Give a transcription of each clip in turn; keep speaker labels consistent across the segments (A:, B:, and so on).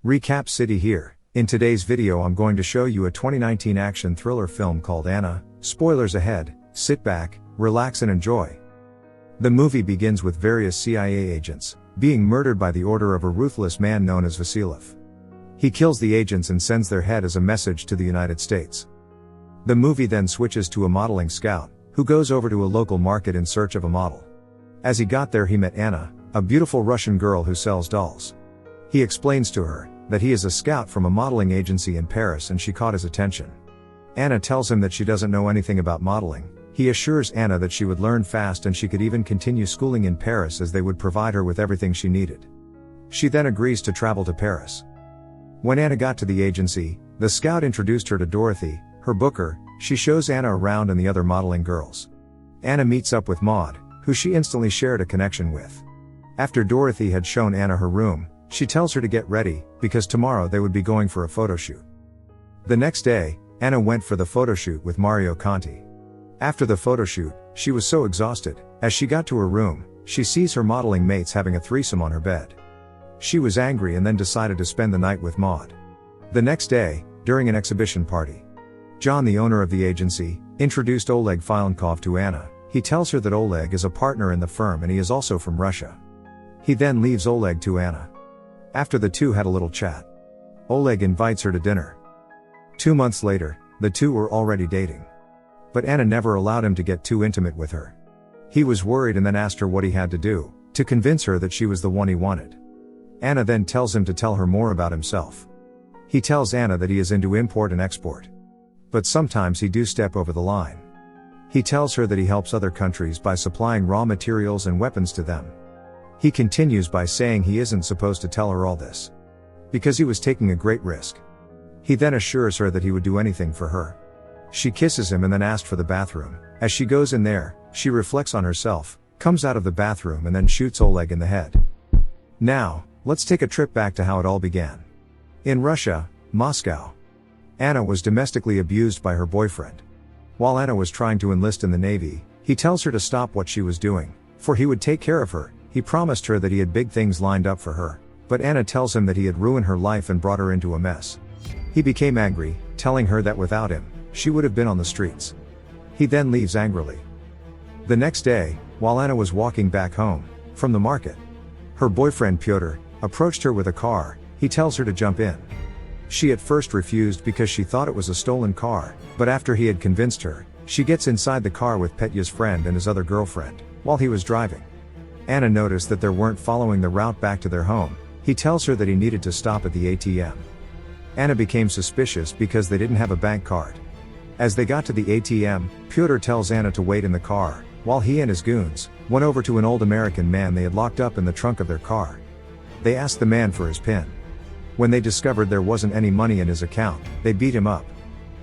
A: Recap City here. In today's video I'm going to show you a 2019 action thriller film called Anna. Spoilers ahead, sit back, relax and enjoy. The movie begins with various CIA agents being murdered by the order of a ruthless man known as Vasiliev. He kills the agents and sends their head as a message to the United States. The movie then switches to a modeling scout, who goes over to a local market in search of a model. As he got there he met Anna, a beautiful Russian girl who sells dolls. He explains to her that he is a scout from a modeling agency in Paris and she caught his attention. Anna tells him that she doesn't know anything about modeling. He assures Anna that she would learn fast and she could even continue schooling in Paris as they would provide her with everything she needed. She then agrees to travel to Paris. When Anna got to the agency, the scout introduced her to Dorothy, her booker. She shows Anna around and the other modeling girls. Anna meets up with Maud, who she instantly shared a connection with. After Dorothy had shown Anna her room, she tells her to get ready, because tomorrow they would be going for a photo shoot. The next day, Anna went for the photo shoot with Mario Conti. After the photo shoot, she was so exhausted. As she got to her room, she sees her modeling mates having a threesome on her bed. She was angry and then decided to spend the night with Maud. The next day, during an exhibition party, John, the owner of the agency, introduced Oleg Filenkov to Anna. He tells her that Oleg is a partner in the firm and he is also from Russia. He then leaves Oleg to Anna. After the two had a little chat, Oleg invites her to dinner. 2 months later, the two were already dating. But Anna never allowed him to get too intimate with her. He was worried and then asked her what he had to do to convince her that she was the one he wanted. Anna then tells him to tell her more about himself. He tells Anna that he is into import and export. But sometimes he do step over the line. He tells her that he helps other countries by supplying raw materials and weapons to them. He continues by saying he isn't supposed to tell her all this, because he was taking a great risk. He then assures her that he would do anything for her. She kisses him and then asks for the bathroom. As she goes in there, she reflects on herself, comes out of the bathroom and then shoots Oleg in the head. Now, let's take a trip back to how it all began. In Russia, Moscow, Anna was domestically abused by her boyfriend. While Anna was trying to enlist in the Navy, he tells her to stop what she was doing, for he would take care of her. He promised her that he had big things lined up for her, but Anna tells him that he had ruined her life and brought her into a mess. He became angry, telling her that without him, she would have been on the streets. He then leaves angrily. The next day, while Anna was walking back home from the market, her boyfriend Pyotr approached her with a car. He tells her to jump in. She at first refused because she thought it was a stolen car, but after he had convinced her, she gets inside the car with Petya's friend and his other girlfriend. While he was driving, Anna noticed that they weren't following the route back to their home. He tells her that he needed to stop at the ATM. Anna became suspicious because they didn't have a bank card. As they got to the ATM, Pyotr tells Anna to wait in the car, while he and his goons went over to an old American man they had locked up in the trunk of their car. They asked the man for his PIN. When they discovered there wasn't any money in his account, they beat him up.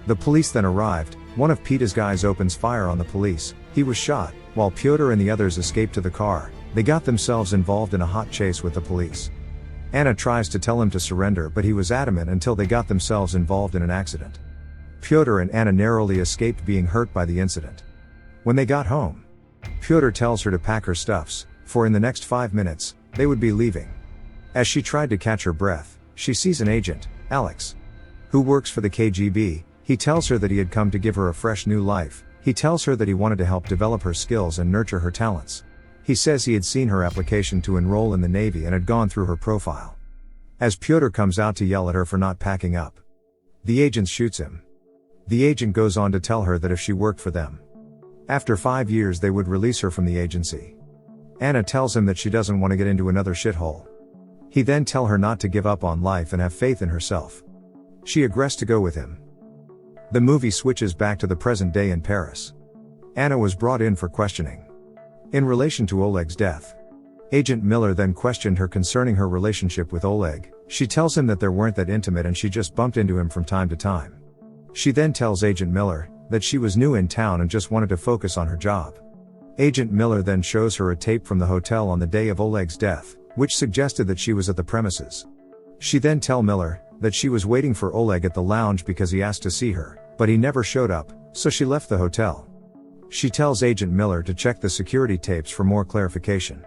A: The police then arrived. One of Peta's guys opens fire on the police. He was shot, while Pyotr and the others escaped to the car. They got themselves involved in a hot chase with the police. Anna tries to tell him to surrender but he was adamant until they got themselves involved in an accident. Pyotr and Anna narrowly escaped being hurt by the incident. When they got home, Pyotr tells her to pack her stuffs, for in the next 5 minutes, they would be leaving. As she tried to catch her breath, she sees an agent, Alex, who works for the KGB. He tells her that he had come to give her a fresh new life. He tells her that he wanted to help develop her skills and nurture her talents. He says he had seen her application to enroll in the Navy and had gone through her profile. As Pyotr comes out to yell at her for not packing up, the agent shoots him. The agent goes on to tell her that if she worked for them, after 5 years they would release her from the agency. Anna tells him that she doesn't want to get into another shithole. He then tells her not to give up on life and have faith in herself. She agrees to go with him. The movie switches back to the present day in Paris. Anna was brought in for questioning in relation to Oleg's death. Agent Miller then questioned her concerning her relationship with Oleg. She tells him that they weren't that intimate and she just bumped into him from time to time. She then tells Agent Miller that she was new in town and just wanted to focus on her job. Agent Miller then shows her a tape from the hotel on the day of Oleg's death, which suggested that she was at the premises. She then tells Miller that she was waiting for Oleg at the lounge because he asked to see her, but he never showed up, so she left the hotel. She tells Agent Miller to check the security tapes for more clarification.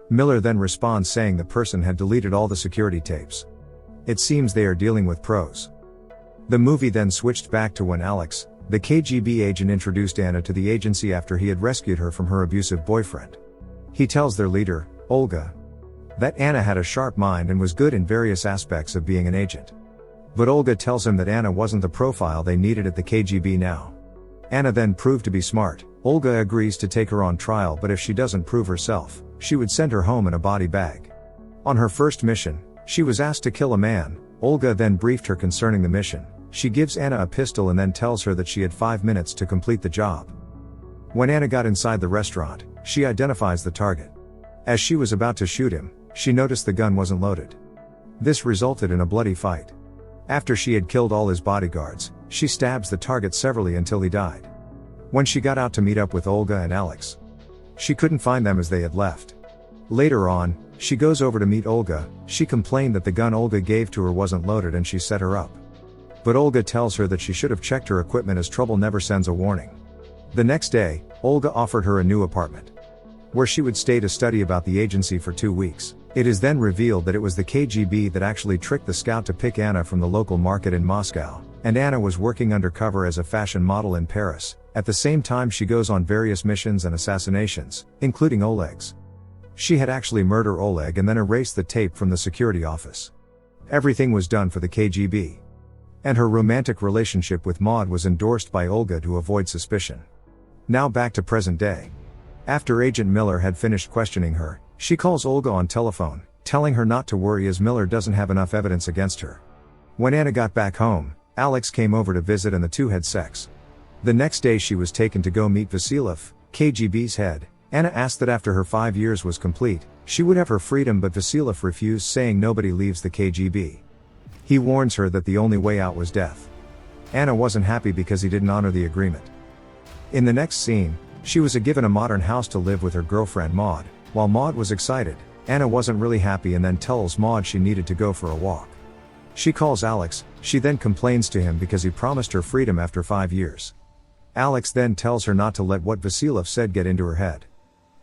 A: Miller then responds saying the person had deleted all the security tapes. It seems they are dealing with pros. The movie then switched back to when Alex, the KGB agent, introduced Anna to the agency after he had rescued her from her abusive boyfriend. He tells their leader, Olga, that Anna had a sharp mind and was good in various aspects of being an agent. But Olga tells him that Anna wasn't the profile they needed at the KGB now. Anna then proved to be smart. Olga agrees to take her on trial, but if she doesn't prove herself, she would send her home in a body bag. On her first mission, she was asked to kill a man. Olga then briefed her concerning the mission. She gives Anna a pistol and then tells her that she had 5 minutes to complete the job. When Anna got inside the restaurant, she identifies the target. As she was about to shoot him, she noticed the gun wasn't loaded. This resulted in a bloody fight. After she had killed all his bodyguards, she stabs the target severally until he died. When she got out to meet up with Olga and Alex, she couldn't find them as they had left. Later on, she goes over to meet Olga. She complained that the gun Olga gave to her wasn't loaded and she set her up. But Olga tells her that she should have checked her equipment as trouble never sends a warning. The next day, Olga offered her a new apartment, where she would stay to study about the agency for 2 weeks. It is then revealed that it was the KGB that actually tricked the scout to pick Anna from the local market in Moscow, and Anna was working undercover as a fashion model in Paris. At the same time, she goes on various missions and assassinations, including Oleg's. She had actually murdered Oleg and then erased the tape from the security office. Everything was done for the KGB. And her romantic relationship with Maud was endorsed by Olga to avoid suspicion. Now back to present day. After Agent Miller had finished questioning her, she calls Olga on telephone, telling her not to worry as Miller doesn't have enough evidence against her. When Anna got back home, Alex came over to visit and the two had sex. The next day she was taken to go meet Vasiliev, KGB's head. Anna asked that after her 5 years was complete, she would have her freedom, but Vasiliev refused, saying nobody leaves the KGB. He warns her that the only way out was death. Anna wasn't happy because he didn't honor the agreement. In the next scene, she was given a modern house to live with her girlfriend Maud. While Maud was excited, Anna wasn't really happy and then tells Maud she needed to go for a walk. She calls Alex. She then complains to him because he promised her freedom after 5 years. Alex then tells her not to let what Vasiliev said get into her head.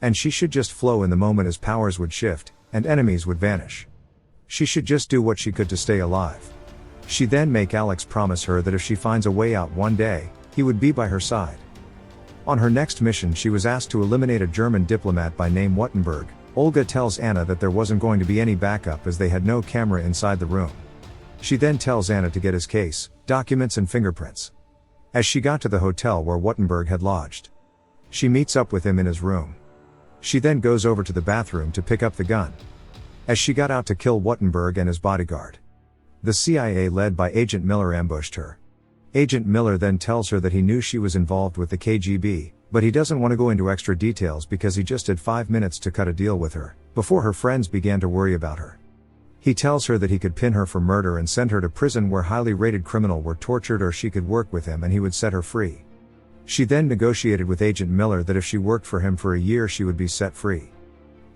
A: And she should just flow in the moment as powers would shift, and enemies would vanish. She should just do what she could to stay alive. She then make Alex promise her that if she finds a way out one day, he would be by her side. On her next mission she was asked to eliminate a German diplomat by name Wittenberg. Olga tells Anna that there wasn't going to be any backup as they had no camera inside the room. She then tells Anna to get his case, documents and fingerprints. As she got to the hotel where Wittenberg had lodged, she meets up with him in his room. She then goes over to the bathroom to pick up the gun. As she got out to kill Wittenberg and his bodyguard, the CIA led by Agent Miller ambushed her. Agent Miller then tells her that he knew she was involved with the KGB, but he doesn't want to go into extra details because he just had 5 minutes to cut a deal with her, before her friends began to worry about her. He tells her that he could pin her for murder and send her to prison where highly rated criminals were tortured, or she could work with him and he would set her free. She then negotiated with Agent Miller that if she worked for him for a year she would be set free.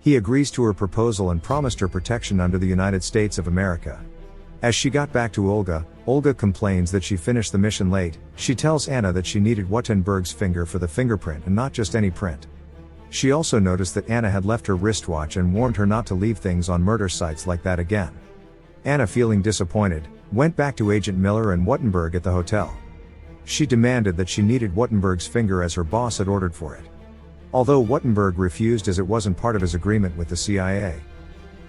A: He agrees to her proposal and promised her protection under the United States of America. As she got back to Olga, Olga complains that she finished the mission late. She tells Anna that she needed Wittenberg's finger for the fingerprint and not just any print. She also noticed that Anna had left her wristwatch and warned her not to leave things on murder sites like that again. Anna, feeling disappointed, went back to Agent Miller and Wittenberg at the hotel. She demanded that she needed Wittenberg's finger as her boss had ordered for it. Although Wittenberg refused as it wasn't part of his agreement with the CIA,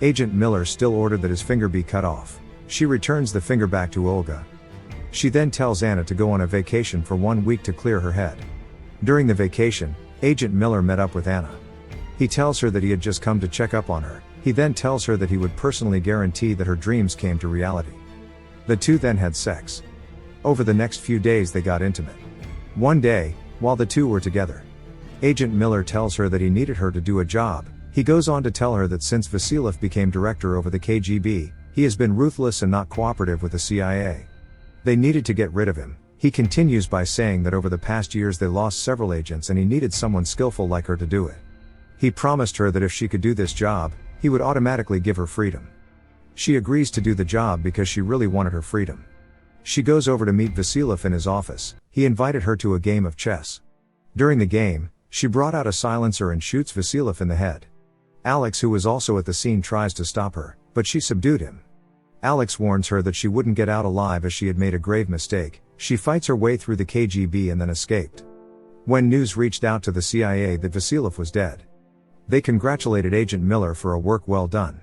A: Agent Miller still ordered that his finger be cut off. She returns the finger back to Olga. She then tells Anna to go on a vacation for 1 week to clear her head. During the vacation, Agent Miller met up with Anna. He tells her that he had just come to check up on her. He then tells her that he would personally guarantee that her dreams came to reality. The two then had sex. Over the next few days they got intimate. One day, while the two were together, Agent Miller tells her that he needed her to do a job. He goes on to tell her that since Vasiliev became director over the KGB, he has been ruthless and not cooperative with the CIA. They needed to get rid of him. He continues by saying that over the past years they lost several agents and he needed someone skillful like her to do it. He promised her that if she could do this job, he would automatically give her freedom. She agrees to do the job because she really wanted her freedom. She goes over to meet Vasiliev in his office. He invited her to a game of chess. During the game, she brought out a silencer and shoots Vasiliev in the head. Alex, who was also at the scene, tries to stop her, but she subdued him. Alex warns her that she wouldn't get out alive as she had made a grave mistake. She fights her way through the KGB and then escaped. When news reached out to the CIA that Vasilov was dead, they congratulated Agent Miller for a work well done,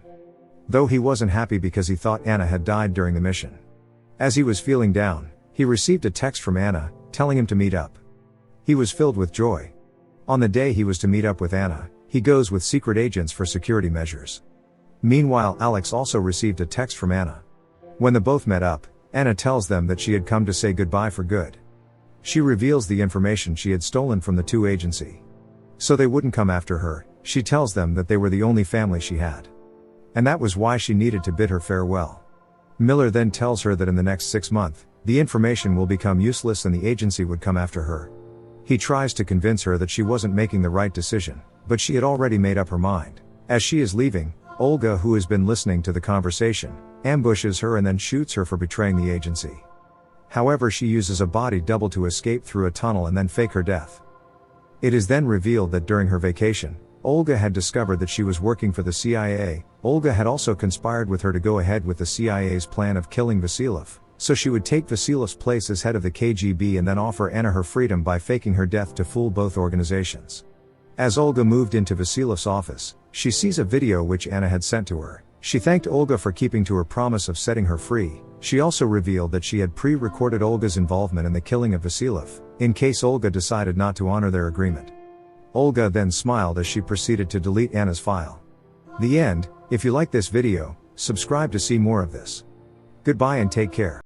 A: though he wasn't happy because he thought Anna had died during the mission. As he was feeling down, he received a text from Anna, telling him to meet up. He was filled with joy. On the day he was to meet up with Anna, he goes with secret agents for security measures. Meanwhile, Alex also received a text from Anna. When the both met up, Anna tells them that she had come to say goodbye for good. She reveals the information she had stolen from the two agency, so they wouldn't come after her. She tells them that they were the only family she had, and that was why she needed to bid her farewell. Miller then tells her that in the next 6 months, the information will become useless and the agency would come after her. He tries to convince her that she wasn't making the right decision, but she had already made up her mind. As she is leaving, Olga, who has been listening to the conversation, ambushes her and then shoots her for betraying the agency. However, she uses a body double to escape through a tunnel and then fake her death. It is then revealed that during her vacation, Olga had discovered that she was working for the CIA. Olga had also conspired with her to go ahead with the CIA's plan of killing Vasilov, so she would take Vasilov's place as head of the KGB and then offer Anna her freedom by faking her death to fool both organizations. As Olga moved into Vasilov's office, she sees a video which Anna had sent to her. She thanked Olga for keeping to her promise of setting her free. She also revealed that she had pre-recorded Olga's involvement in the killing of Vasilov, in case Olga decided not to honor their agreement. Olga then smiled as she proceeded to delete Anna's file. The end. If you like this video, subscribe to see more of this. Goodbye and take care.